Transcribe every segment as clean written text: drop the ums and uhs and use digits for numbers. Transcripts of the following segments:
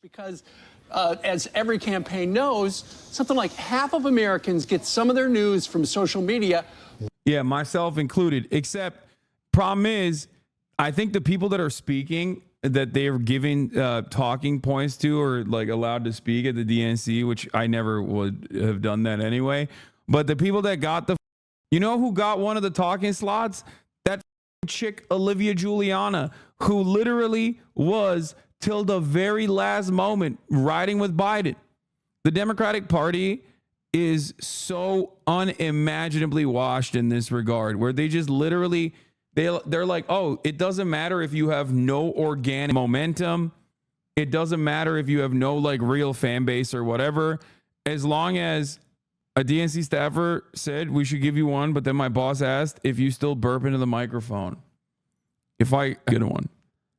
Because as every campaign knows, something like half of Americans get some of their news from social media. Yeah, myself included. Except, problem is, I think the people that are speaking that they're giving talking points to or like allowed to speak at the DNC, which I never would have done that anyway. But the people that got the, you know who got one of the talking slots? That chick Olivia Juliana, who literally was till the very last moment riding with Biden. The Democratic Party is so unimaginably washed in this regard, where they just literally, they're like, oh, it doesn't matter if you have no organic momentum. It doesn't matter if you have no like real fan base or whatever. As long as a DNC staffer said we should give you one, but then my boss asked if you still burp into the microphone. If I get one.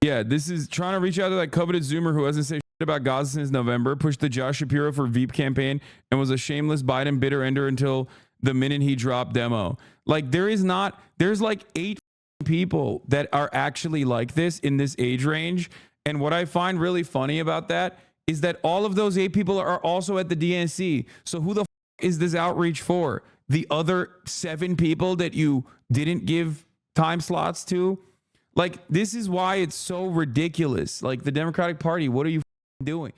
Yeah, this is trying to reach out to that coveted Zoomer who hasn't said shit about Gaza since November, pushed the Josh Shapiro for Veep campaign, and was a shameless Biden bitter ender until the minute he dropped demo. Like, there's like 8 people that are actually like this in this age range. And what I find really funny about that is that all of those 8 people are also at the DNC. So who the is this outreach for? The other 7 people that you didn't give time slots to? Like, this is why it's so ridiculous. Like, the Democratic Party, what are you doing?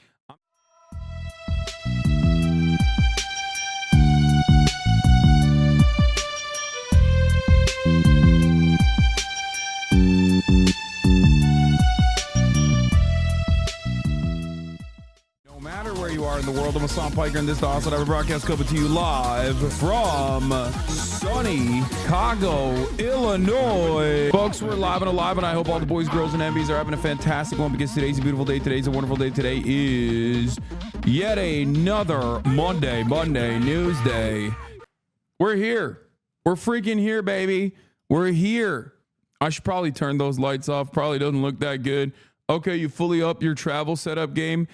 No matter where you are in the world, I'm Hasan Piker, and this is the HasanAbi broadcast coming to you live from sunny Chicago, Illinois. Folks, we're live and alive, and I hope all the boys, girls, and MBs are having a fantastic one, because today's a beautiful day. Today's a wonderful day. Today is yet another Monday news day. We're here. We're freaking here, baby. We're here. I should probably turn those lights off. Probably doesn't look that good. Okay, you fully up your travel setup game?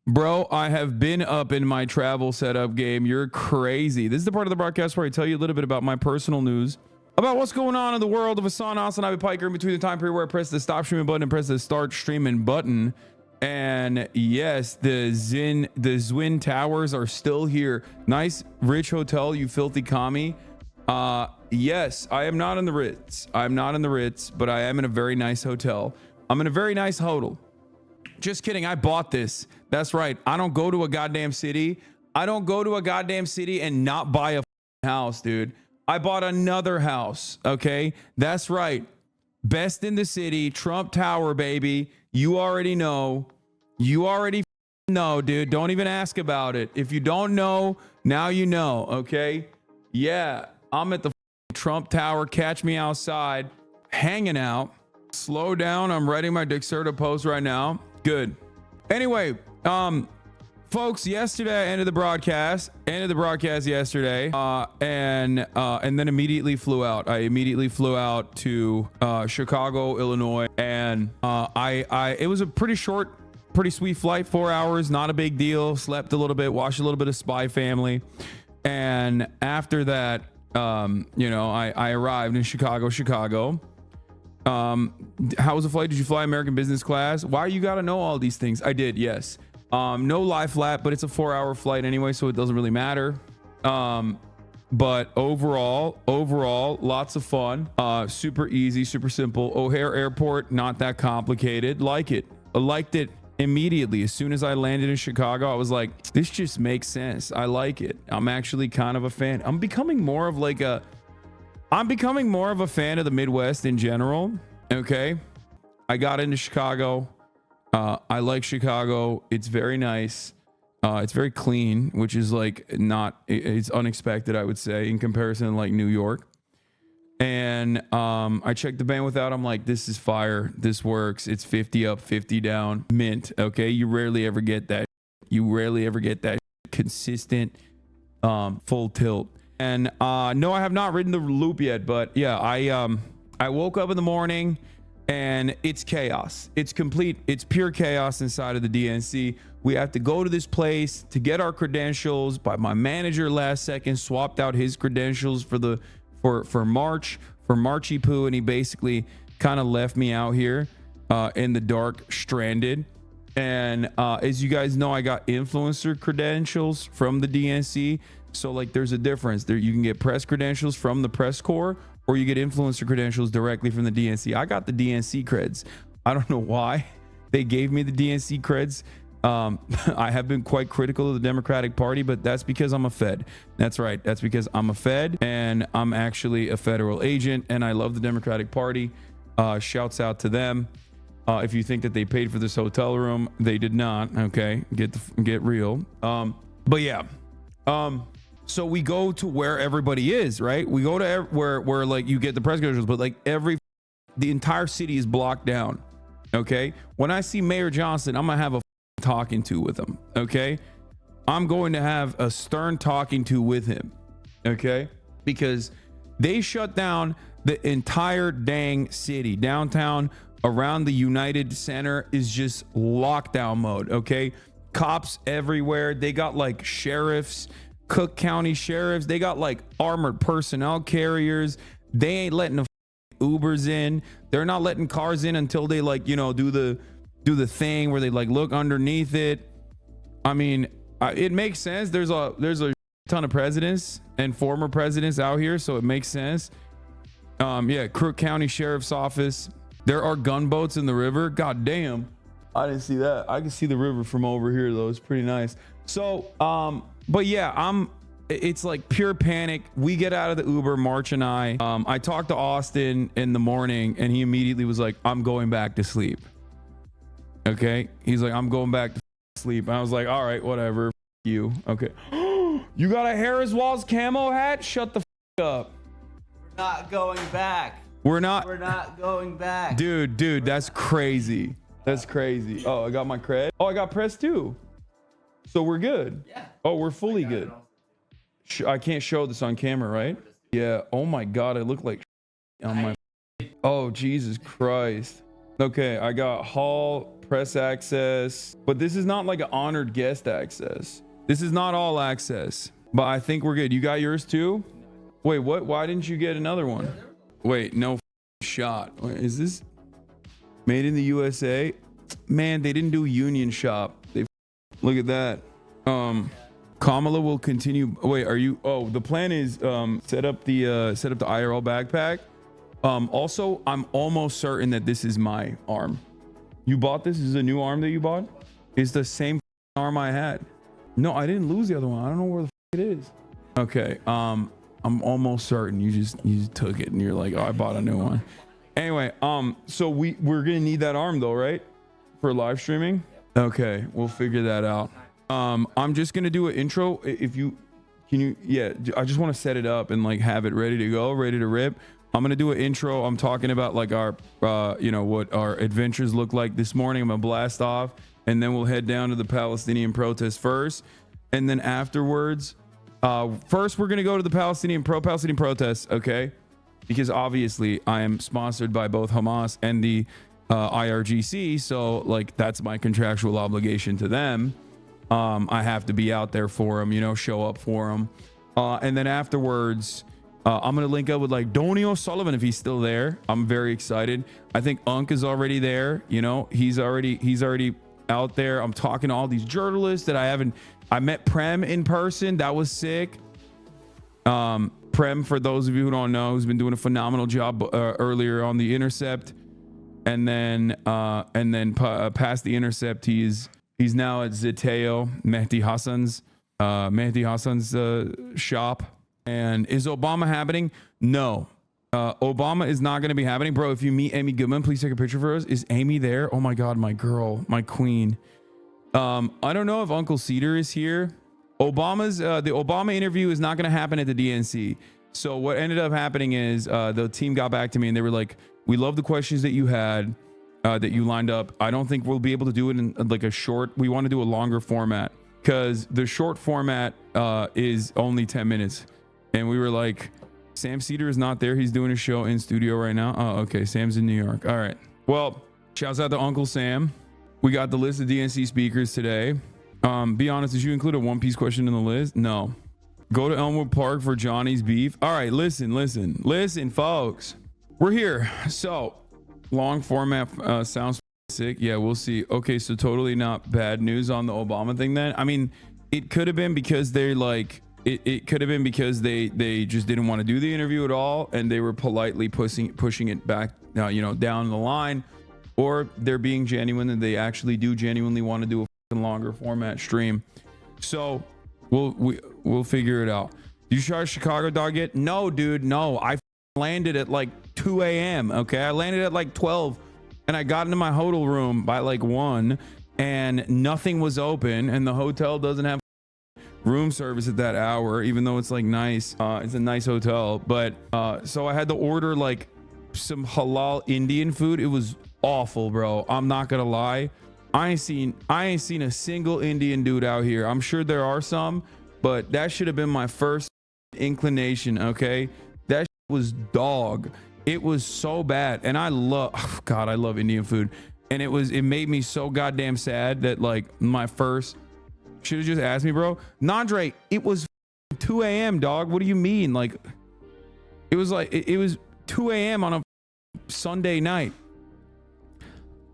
Bro, I have been up in my travel setup game. You're crazy. This is the part of the broadcast where I tell you a little bit about my personal news, about what's going on in the world of HasanAbi Piker in between the time period where I press the stop streaming button and press the start streaming button. And yes, the Zwin Towers are still here. Nice, rich hotel, you filthy commie. Yes, I am not in the Ritz. I'm not in the Ritz, but I am in a very nice hotel. I'm in a very nice hotel. Just kidding. I bought this. That's right. I don't go to a goddamn city. I don't go to a goddamn city and not buy a house, dude. I bought another house. Okay. That's right. Best in the city. Trump Tower, baby. You already know. You already know, dude. Don't even ask about it. If you don't know, now you know. Okay. Yeah. I'm at the Trump Tower. Catch me outside. Hanging out. Slow down. I'm writing my Dexerta post right now. Good. Anyway, folks, yesterday I ended the broadcast yesterday, and then immediately flew out. I immediately flew out to Chicago, Illinois, and it was a pretty short, pretty sweet flight, 4 hours, not a big deal. Slept a little bit, watched a little bit of Spy Family, and after that, I arrived in Chicago. How was the flight? Did you fly American business class? Why you gotta know all these things? I did, yes. No lie flat, but it's a 4-hour flight anyway, so it doesn't really matter. But overall, lots of fun. Super easy, super simple. O'Hare Airport, not that complicated. Like it. I liked it immediately. As soon as I landed in Chicago, I was like, this just makes sense. I like it. I'm actually kind of a fan. I'm becoming more of a fan of the Midwest in general. Okay. I got into Chicago. I like Chicago. It's very nice. It's very clean, which is like it's unexpected, I would say, in comparison to like New York. And I checked the bandwidth out. I'm like, this is fire. This works. It's 50 up, 50 down. Mint. Okay. You rarely ever get that. Consistent full tilt. And no, I have not ridden the loop yet, but yeah, I woke up in the morning and it's chaos. It's pure chaos inside of the DNC. We have to go to this place to get our credentials, but my manager last second swapped out his credentials for Marchy Poo, and he basically kind of left me out here in the dark, stranded. And as you guys know, I got influencer credentials from the DNC. So like there's a difference there. You can get press credentials from the press corps, or you get influencer credentials directly from the DNC. I got the DNC creds. I don't know why they gave me the DNC creds. I have been quite critical of the Democratic Party, but that's because I'm a Fed. That's right. That's because I'm a Fed and I'm actually a federal agent, and I love the Democratic Party. Shouts out to them. If you think that they paid for this hotel room, they did not. Okay, get real. But yeah. So we go to where everybody is, right? We go to where like you get the press credentials, but like the entire city is blocked down. Okay. When I see Mayor Johnson, I'm gonna have a talking to with him. Okay. I'm going to have a stern talking to with him. Okay. Because they shut down the entire dang city. Downtown around the United Center is just lockdown mode. Okay. Cops everywhere. They got like sheriffs, Cook County sheriffs. They got like armored personnel carriers. They ain't letting the Ubers in. They're not letting cars in until they like, you know, do the thing where they like look underneath it. I mean, it makes sense. There's a ton of presidents and former presidents out here, so it makes sense. Yeah, Cook County Sheriff's Office. There are gunboats in the river. God damn. I didn't see that. I can see the river from over here though. It's pretty nice. So, but yeah, it's like pure panic. We get out of the Uber, March and I talked to Austin in the morning, and he immediately was like, I'm going back to sleep. Okay. He's like, I'm going back to sleep. And I was like, all right, whatever. F you. Okay. You got a Harris Walls camo hat? Shut the up. We're not going back. We're not going back. Dude, that's crazy. That's crazy. Oh, I got my cred. Oh, I got press too. So we're good. Yeah. Oh, we're fully good. I can't show this on camera, right? Yeah. Oh my God, I look like on my. Oh, Jesus Christ. Okay, I got hall press access, but this is not like an honored guest access. This is not all access, but I think we're good. You got yours too? Wait, what? Why didn't you get another one? Wait, no shot. Wait, is this made in the USA? Man, they didn't do union shop. They look at that. Kamala will continue. Wait, are you? Oh, the plan is set up the IRL backpack. Also, I'm almost certain that this is my arm. You bought this? This is a new arm that you bought? It's the same arm I had. No, I didn't lose the other one. I don't know where the it is. Okay. I'm almost certain you just took it and you're like, oh, I bought a new one. Anyway, so we're gonna need that arm though, right? For live streaming. Okay, we'll figure that out. I'm just gonna do an intro. If you can, yeah, I just want to set it up and like have it ready to go, ready to rip. I'm gonna do an intro. I'm talking about like our what our adventures look like this morning. I'm gonna blast off, and then we'll head down to the Palestinian protest first, and then afterwards, first we're gonna go to the pro-Palestinian protests, okay? Because obviously I am sponsored by both Hamas and the IRGC, so like that's my contractual obligation to them. I have to be out there for them, show up for them, and then afterwards. I'm gonna link up with like Donnie O'Sullivan if he's still there. I'm very excited. I think Unk is already there. He's already out there. I'm talking to all these journalists that I met Prem in person. That was sick. Prem, for those of you who don't know, has been doing a phenomenal job earlier on the Intercept, and then past the Intercept, he's now at Zeteo, Mehdi Hasan's shop. And is Obama happening? No. Obama is not going to be happening. Bro, if you meet Amy Goodman, please take a picture for us. Is Amy there? Oh my God, my girl, my queen. I don't know if Uncle Cedar is here. The Obama interview is not going to happen at the DNC. So what ended up happening is the team got back to me and they were like, we love the questions that you had, that you lined up. I don't think we'll be able to do it in like a short, we want to do a longer format because the short format is only 10 minutes. And we were like, Sam Cedar is not there. He's doing a show in studio right now. Oh, okay. Sam's in New York. All right. Well, shouts out to Uncle Sam. We got the list of DNC speakers today. Be honest, did you include a One Piece question in the list? No. Go to Elmwood Park for Johnny's beef. All right. Listen, folks. We're here. So long format sounds Sick. Yeah, we'll see. Okay, so totally not bad news on the Obama thing then. I mean, it could have been because they're like, it could have been because they just didn't want to do the interview at all, and they were politely pushing it back, you know, down the line, or they're being genuine and they actually do genuinely want to do a longer format stream. So we'll figure it out. You try Chicago dog yet? No, dude, no. I landed at like 2 a.m. Okay, I landed at like 12. And I got into my hotel room by like 1 and nothing was open, and the hotel doesn't have room service at that hour, even though it's like nice. It's a nice hotel, but so I had to order like some halal Indian food. It was awful, bro. I'm not gonna lie. I ain't seen a single Indian dude out here. I'm sure there are some, but that should have been my first inclination. Okay, that was dog. It was so bad, and I love, oh God, I love Indian food, and it made me so goddamn sad that like my first should have just asked me, bro. Nandre, it was 2 a.m. dog. What do you mean? Like, it was like it was 2 a.m. on a Sunday night.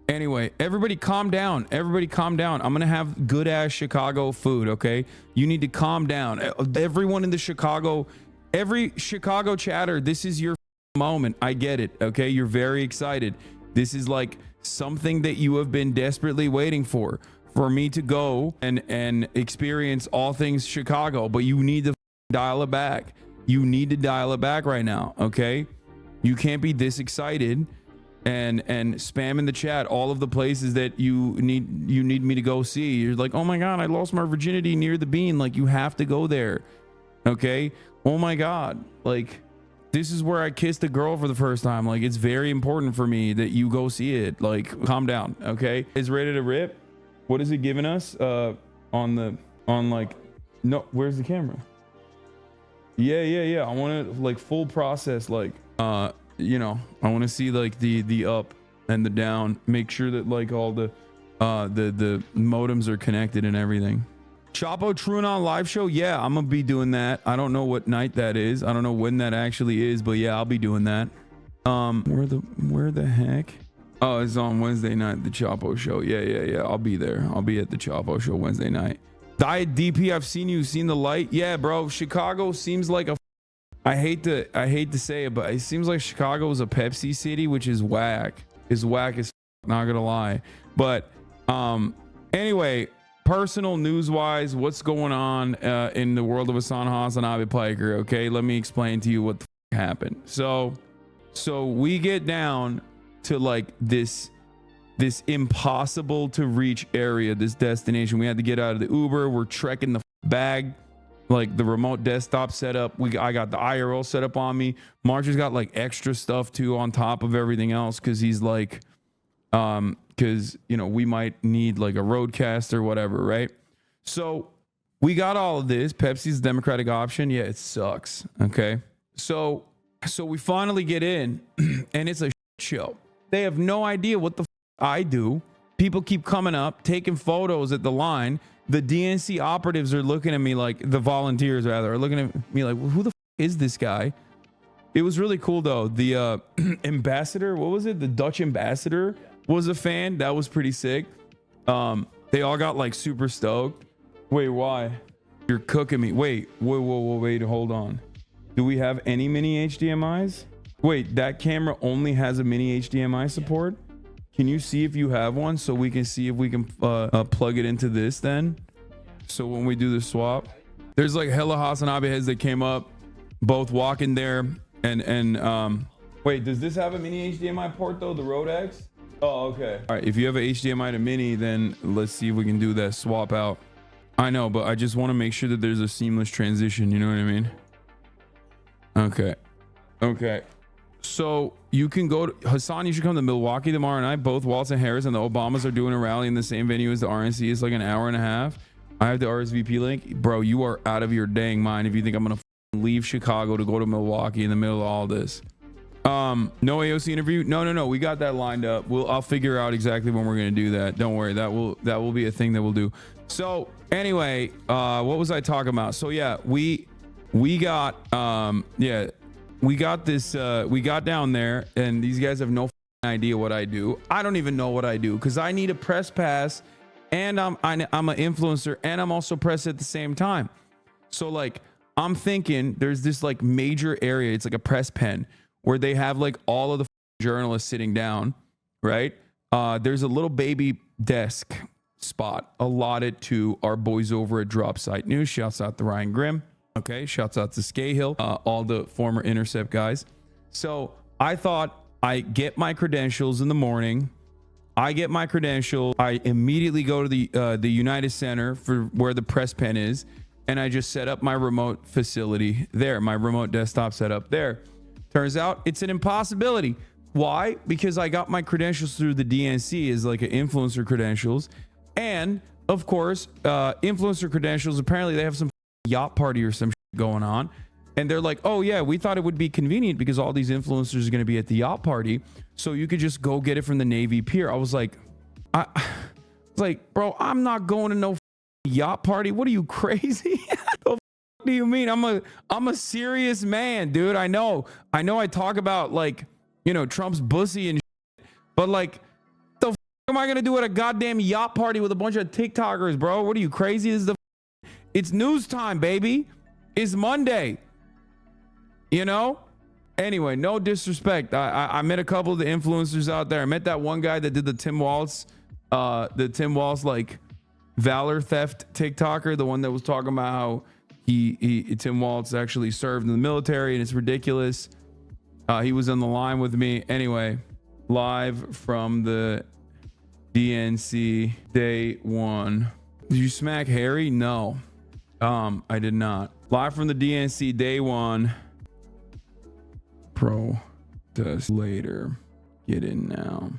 Anyway, everybody calm down. Everybody calm down. I'm gonna have good ass Chicago food. Okay, you need to calm down. Everyone in the every Chicago chatter, this is your moment. I get it. Okay, you're very excited. This is like something that you have been desperately waiting for me to go and experience all things Chicago, but you need to dial it back. You need to dial it back right now. Okay, you can't be this excited and spam in the chat all of the places that you need me to go see. You're like, oh my God, I lost my virginity near the bean. Like, you have to go there. Okay, oh my God, like, this is where I kissed a girl for the first time. Like, it's very important for me that you go see it. Like, calm down. Okay, it's ready to rip. What is it giving us on like, no, where's the camera? Yeah, I want to like full process, like you know, I want to see like the up and the down, make sure that like all the modems are connected and everything. Chapo Trunon live show, yeah, I'm gonna be doing that. I don't know what night that is. I don't know when that actually is, but yeah, I'll be doing that. Where the heck? Oh, it's on Wednesday night, the Chapo show. Yeah, I'll be there. I'll be at the Chapo show Wednesday night. Diet DP, I've seen you. Seen the light? Yeah, bro. Chicago seems like a, I hate to say it, but it seems like Chicago is a Pepsi city, which is whack. Is whack as not gonna lie. But anyway, personal news wise, what's going on in the world of HasanAbi Piker? Okay, let me explain to you what the happened. So we get down to like this impossible to reach area, this destination. We had to get out of the Uber. We're trekking the bag, like the remote desktop setup. I got the IRL set up on me. Marshall's got like extra stuff too on top of everything else, because he's like because you know we might need like a roadcast or whatever, right? So we got all of this. Pepsi's the Democratic option. Yeah, it sucks. Okay, so we finally get in and it's a show. They have no idea what the I do. People keep coming up, taking photos at the line. The DNC operatives are looking at me like, the volunteers rather, are looking at me like, well, who the is this guy? It was really cool though. The ambassador, what was it? The Dutch ambassador was a fan. That was pretty sick. They all got like super stoked. Wait, why? You're cooking me. Wait, hold on. Do we have any mini HDMIs? Wait, that camera only has a mini HDMI support? Can you see if you have one so we can see if we can plug it into this then? So when we do the swap, there's like hella HasanAbi heads that came up, both walking there and wait, does this have a mini HDMI port though, the Rode X? Oh, okay. All right, if you have a HDMI to mini, then let's see if we can do that swap out. I know, but I just want to make sure that there's a seamless transition, you know what I mean? Okay. So you can go to Hasan. You should come to Milwaukee tomorrow night. Both Waltz and Harris and the Obamas are doing a rally in the same venue as the RNC. It's like an hour and a half. I have the RSVP link. Bro, you are out of your dang mind if you think I'm gonna leave Chicago to go to Milwaukee in the middle of all this. No AOC interview. No. We got that lined up. I'll figure out exactly when we're gonna do that. Don't worry. That will be a thing that we'll do. So anyway, what was I talking about? So yeah, we got we got this we got down there, and these guys have no idea what I do. I don't even know what I do because I need a press pass, and I'm an influencer, and I'm also press at the same time. So like I'm thinking there's this like major area. It's like a press pen where they have like all of the journalists sitting down, right? There's a little baby desk spot allotted to our boys over at Drop Site News. Shouts out to Ryan Grimm. Okay, shouts out to Scahill, all the former Intercept guys. So I thought I get my credentials in the morning. I get my credential. I immediately go to the United Center for where the press pen is, and I just set up my remote facility there, my remote desktop setup there. Turns out it's an impossibility. Why? Because I got my credentials through the DNC as like an influencer credentials. And of course, influencer credentials, apparently they have some yacht party or some shit going on. And they're like, oh yeah, we thought it would be convenient because all these influencers are going to be at the yacht party. So you could just go get it from the Navy Pier. I was like, bro, I'm not going to no yacht party. What are you, crazy? The f do you mean? I'm a serious man, dude. I know I talk about like, you know, Trump's bussy and shit, but like, the f am I gonna do at a goddamn yacht party with a bunch of TikTokers, bro? What are you, crazy? It's news time, baby. It's Monday, you know? Anyway, no disrespect. I met a couple of the influencers out there. I met that one guy that did the Tim Walz like valor theft TikToker, the one that was talking about how Tim Walz actually served in the military and it's ridiculous. He was on the line with me. Anyway, live from the DNC day one. Did you smack Harry? No, I did not. Live from the DNC day one. Protest later. Get in now.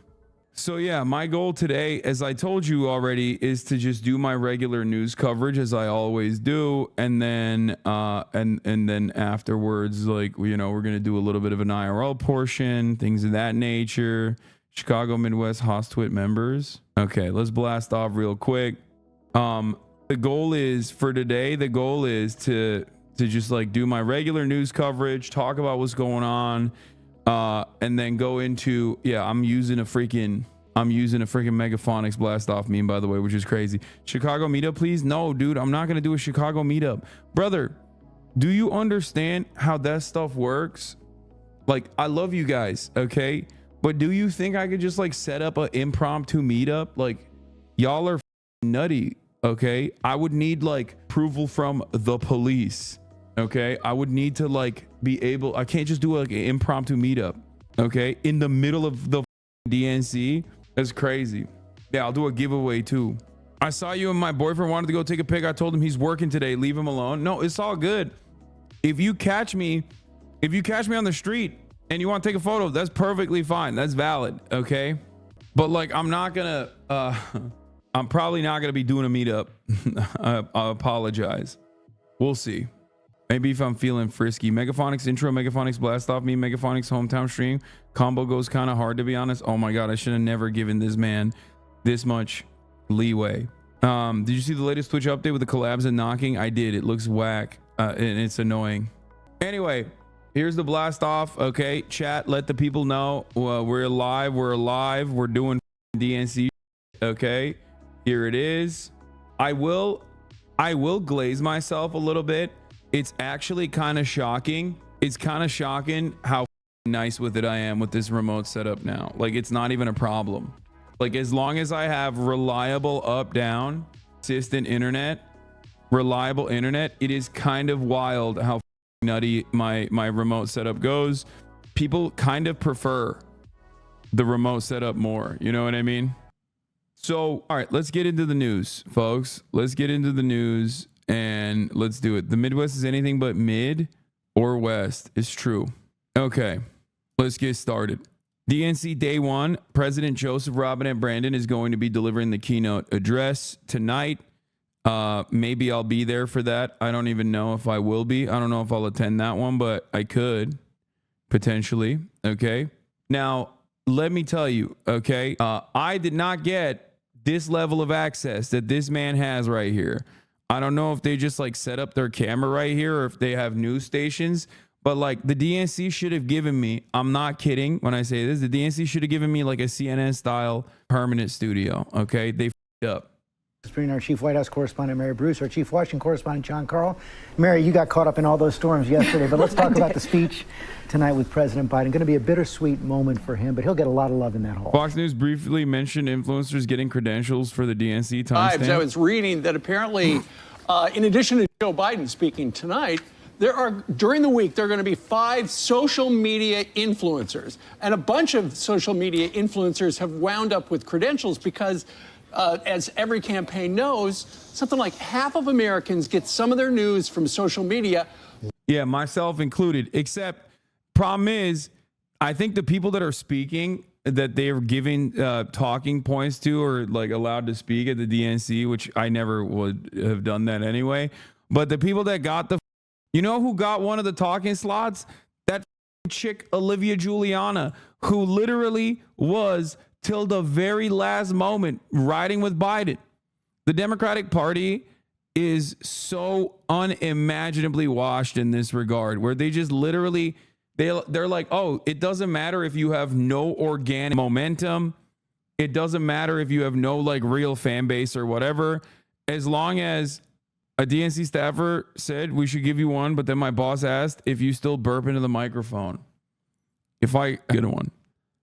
So yeah, my goal today, as I told you already, is to just do my regular news coverage as I always do, and then and then afterwards, like, you know, we're gonna do a little bit of an IRL portion, things of that nature. Chicago Midwest Hostwit members. Okay, let's blast off real quick. The goal is for today. The goal is to just like do my regular news coverage, talk about what's going on. And then go into, yeah, I'm using a freaking Megaphonics blast off meme, by the way, which is crazy. Chicago meetup, please. No, dude, I'm not going to do a Chicago meetup. Brother, do you understand how that stuff works? Like, I love you guys. Okay. But do you think I could just like set up an impromptu meetup? Like, y'all are nutty. Okay. I would need like approval from the police. Okay, I would need to like be able, I can't just do like an impromptu meetup, okay, in the middle of the DNC. That's crazy. Yeah, I'll do a giveaway too. I saw you and my boyfriend wanted to go take a pic. I told him he's working today, leave him alone. No, it's all good. If you catch me on the street and you want to take a photo, that's perfectly fine. That's valid, okay? But like, I'm probably not gonna be doing a meetup. I apologize. We'll see. Maybe if I'm feeling frisky. Megaphonics intro, Megaphonics blast off me, Megaphonics hometown stream. Combo goes kind of hard, to be honest. Oh my God, I should have never given this man this much leeway. Did you see the latest Twitch update with the collabs and knocking? I did. It looks whack and it's annoying. Anyway, here's the blast off. Okay, chat, let the people know we're alive. We're doing DNC. Okay, here it is. I will glaze myself a little bit. It's actually kind of shocking. It's kind of shocking how nice with it I am with this remote setup now. Like, it's not even a problem. Like, as long as I have reliable up down consistent internet, reliable internet, it is kind of wild how nutty my remote setup goes. People kind of prefer the remote setup more, you know what I mean? So all right, let's get into the news, folks. Let's get into the news and let's do it. The Midwest is anything but mid or west. It's true. Okay, let's get started. DNC day one, President Joseph Robinette Brandon is going to be delivering the keynote address tonight. Maybe I'll be there for that. I don't even know if I will be. I don't know if I'll attend that one, but I could potentially. Okay. Now, let me tell you, okay, I did not get this level of access that this man has right here. I don't know if they just like set up their camera right here or if they have news stations, But like the DNC should have given me, I'm not kidding when I say this, the DNC should have given me like a CNN style permanent studio. Okay. They f***ed up. Bringing our chief White House correspondent, Mary Bruce, our chief Washington correspondent, John Carl. Mary, you got caught up in all those storms yesterday, but let's talk about the speech tonight with President Biden. Going to be a bittersweet moment for him, but he'll get a lot of love in that hall. Fox News briefly mentioned influencers getting credentials for the DNC timestamp. I was reading that apparently, in addition to Joe Biden speaking tonight, during the week, there are going to be 5 social media influencers. And a bunch of social media influencers have wound up with credentials because as every campaign knows, something like half of Americans get some of their news from social media. Yeah, myself included. Except, problem is, I think the people that are speaking that they are giving talking points to or like allowed to speak at the DNC, which I never would have done that anyway. But the people that got you know who got one of the talking slots? That chick Olivia Giuliana, who literally was till the very last moment riding with Biden. The Democratic Party is so unimaginably washed in this regard, where they just literally, they're like, oh, it doesn't matter if you have no organic momentum. It doesn't matter if you have no like real fan base or whatever. As long as a DNC staffer said we should give you one, but then my boss asked if you still burp into the microphone. If I get one.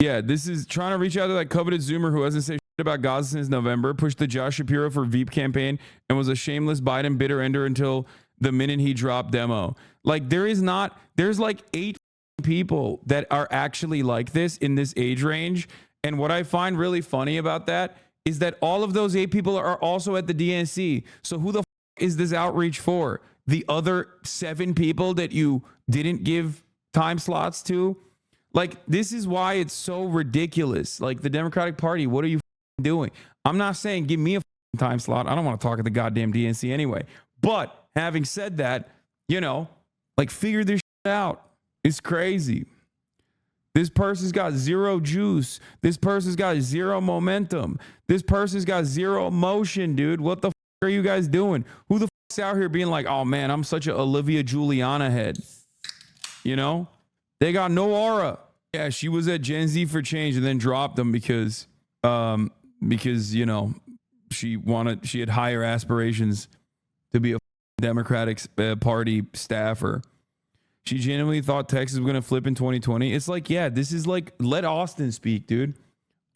Yeah, this is trying to reach out to that coveted Zoomer who hasn't said shit about Gaza since November, pushed the Josh Shapiro for Veep campaign, and was a shameless Biden bitter ender until the minute he dropped demo. Like there's like 8 people that are actually like this in this age range. And what I find really funny about that is that all of those 8 people are also at the DNC. So who the is this outreach for? The other 7 people that you didn't give time slots to? Like, this is why it's so ridiculous. Like, the Democratic Party, what are you doing? I'm not saying give me a time slot. I don't want to talk at the goddamn DNC anyway. But having said that, you know, like, figure this shit out. It's crazy. This person's got 0 juice. This person's got 0 momentum. This person's got 0 emotion, dude. What the are you guys doing? Who the is out here being like, oh man, I'm such a Olivia Giuliana head? You know, they got no aura. Yeah, she was at Gen Z for Change and then dropped them because you know she had higher aspirations to be a Democratic Party staffer. She genuinely thought Texas was gonna flip in 2020. It's like, yeah, this is like, let Austin speak, dude.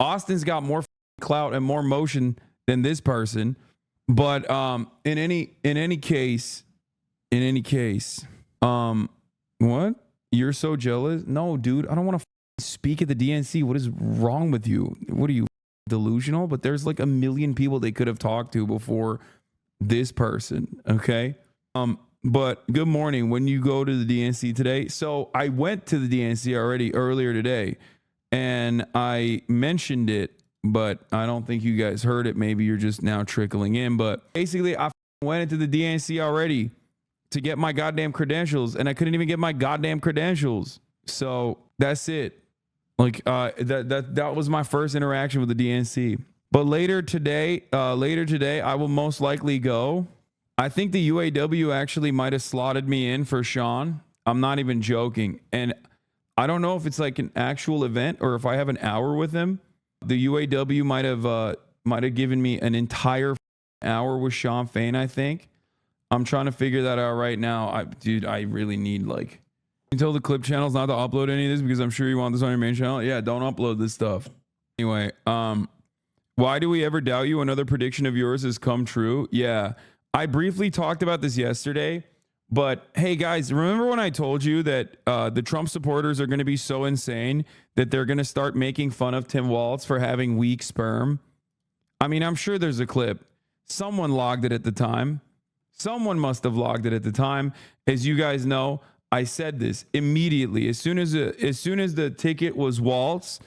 Austin's got more clout and more motion than this person. But in any case, what? You're so jealous? No, dude, I don't want to speak at the DNC. What is wrong with you? What are you, delusional? But there's like a million people they could have talked to before this person, okay? But good morning. When you go to the DNC today, so I went to the DNC already earlier today, and I mentioned it, but I don't think you guys heard it. Maybe you're just now trickling in. But basically, I went into the DNC already to get my goddamn credentials, and I couldn't even get my goddamn credentials. So that's it. Like that was my first interaction with the DNC. But later today, I will most likely go. I think the UAW actually might have slotted me in for Sean. I'm not even joking. And I don't know if it's like an actual event or if I have an hour with him. The UAW might have given me an entire hour with Sean Fain, I think. I'm trying to figure that out right now. Dude, I really need like... You tell the clip channels not to upload any of this because I'm sure you want this on your main channel. Yeah, don't upload this stuff. Anyway, why do we ever doubt you? Another prediction of yours has come true. Yeah, I briefly talked about this yesterday. But hey, guys, remember when I told you that the Trump supporters are going to be so insane that they're going to start making fun of Tim Walz for having weak sperm? I mean, I'm sure there's a clip. Someone logged it at the time. Someone must have logged it at the time. As you guys know, I said this immediately. As soon as the ticket was Walz,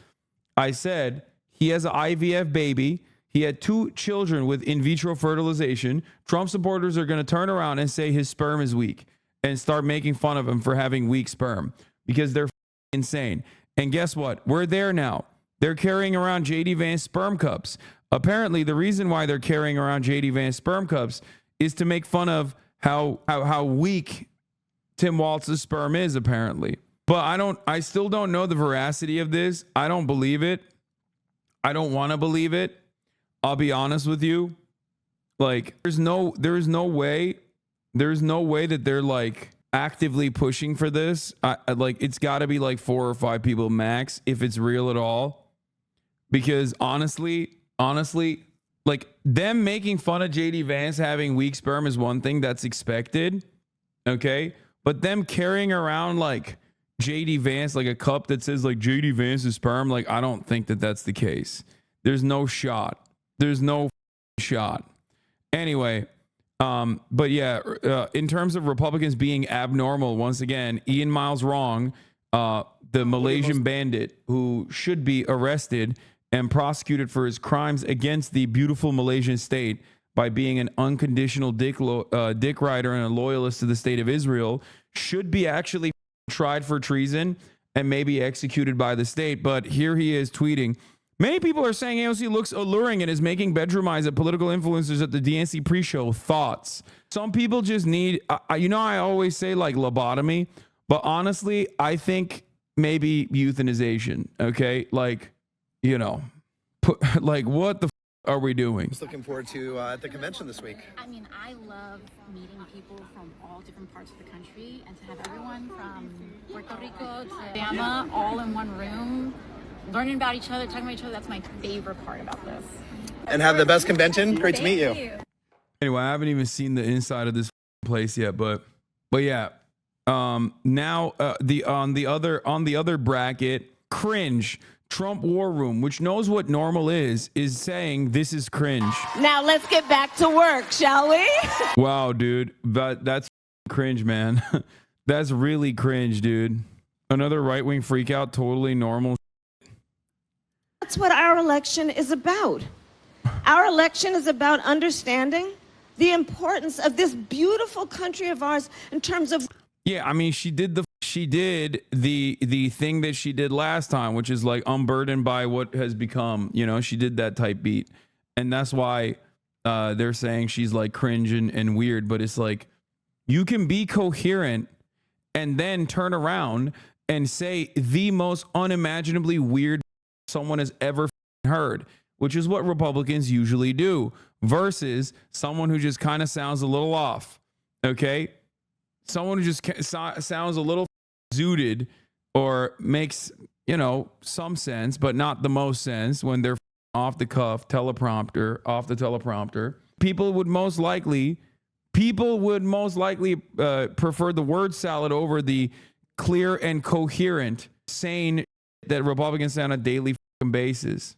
I said he has an IVF baby. He had 2 children with in vitro fertilization. Trump supporters are going to turn around and say his sperm is weak and start making fun of him for having weak sperm because they're insane. And guess what? We're there now. They're carrying around JD Vance sperm cups. Apparently, the reason why they're carrying around JD Vance sperm cups is to make fun of how weak Tim Walz's sperm is, apparently. But I still don't know the veracity of this. I don't believe it. I don't want to believe it. I'll be honest with you. Like, there's no way that they're like actively pushing for this. Like, it's got to be like 4 or 5 people max if it's real at all. Because honestly, like, them making fun of JD Vance having weak sperm is one thing that's expected. Okay. But them carrying around like JD Vance, like a cup that says like JD Vance's sperm, like, I don't think that that's the case. There's no shot. There's no shot. Anyway, but yeah, in terms of Republicans being abnormal, once again, Ian Miles wrong. The Malaysian bandit who should be arrested and prosecuted for his crimes against the beautiful Malaysian state by being an unconditional dick rider and a loyalist to the state of Israel should be actually tried for treason and maybe executed by the state. But here he is tweeting, many people are saying AOC looks alluring and is making bedroom eyes at political influencers at the DNC pre-show. Thoughts? Some people just need, you know, I always say like lobotomy, but honestly, I think maybe euthanization. Okay. Like, you know, like what the are we doing? Just looking forward to the convention this week. I mean, I love meeting people from all different parts of the country, and to have everyone from Puerto Rico to Alabama all in one room, learning about each other, talking about each other, that's my favorite part about this. And have the best convention. Great to meet you. Anyway, I haven't even seen the inside of this place yet, but yeah. Now on the other bracket, cringe. Trump War Room, which knows what normal is saying this is cringe. Now let's get back to work, shall we? Wow, dude. That's cringe, man. That's really cringe, dude. Another right-wing freakout, totally normal. That's what our election is about. Our election is about understanding the importance of this beautiful country of ours in terms of... Yeah, I mean, she did the thing that she did last time, which is like unburdened by what has become, you know, she did that type beat. And that's why they're saying she's like cringe and weird, but it's like, you can be coherent and then turn around and say the most unimaginably weird someone has ever heard, which is what Republicans usually do, versus someone who just kind of sounds a little off. Okay. Someone who just sounds a little zooted or makes, you know, some sense, but not the most sense when they're off the cuff, off the teleprompter. People would most likely prefer the word salad over the clear and coherent, sane that Republicans say on a daily basis.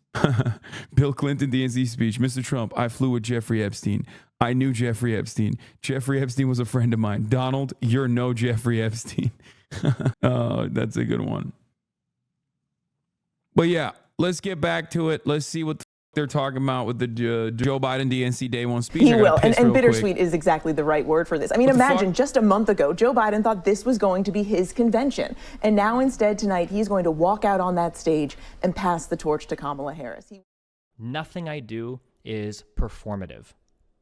Bill Clinton DNC speech. Mr. Trump, I flew with Jeffrey Epstein. I knew Jeffrey Epstein. Jeffrey Epstein was a friend of mine. Donald, you're no Jeffrey Epstein. Oh, that's a good one. But yeah, let's get back to it. Let's see what they're talking about with the Joe Biden DNC Day 1 speech. He will. And bittersweet is exactly the right word for this. I mean, imagine just a month ago, Joe Biden thought this was going to be his convention. And now instead tonight, he's going to walk out on that stage and pass the torch to Kamala Harris. Nothing I do is performative.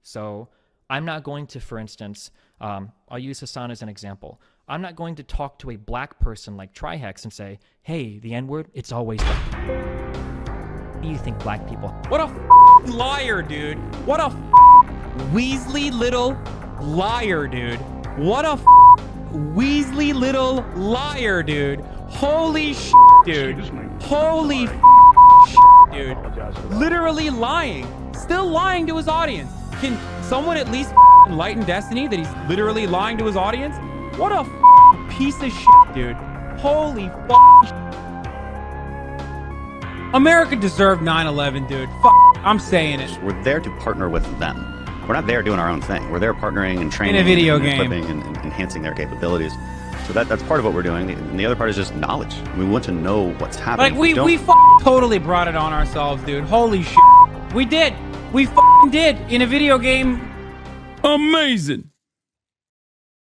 So I'm not going to, for instance, I'll use Hasan as an example. I'm not going to talk to a black person like Trihex and say, hey, the N-word, it's always What do you think, black people? What a liar, dude. What a Weasley little liar, dude. What a Weasley little liar, dude. Holy dude. Holy dude. Literally lying. Still lying to his audience. Can someone at least enlighten Destiny that he's literally lying to his audience? What a piece of dude. Holy America deserved 9/11, dude. I'm saying it. We're there to partner with them. We're not there doing our own thing. We're there partnering and training in a video and game, equipping and enhancing their capabilities. So that's part of what we're doing. And the other part is just knowledge. We want to know what's happening. Like we totally brought it on ourselves, dude. Holy shit. We did. We did in a video game. Amazing.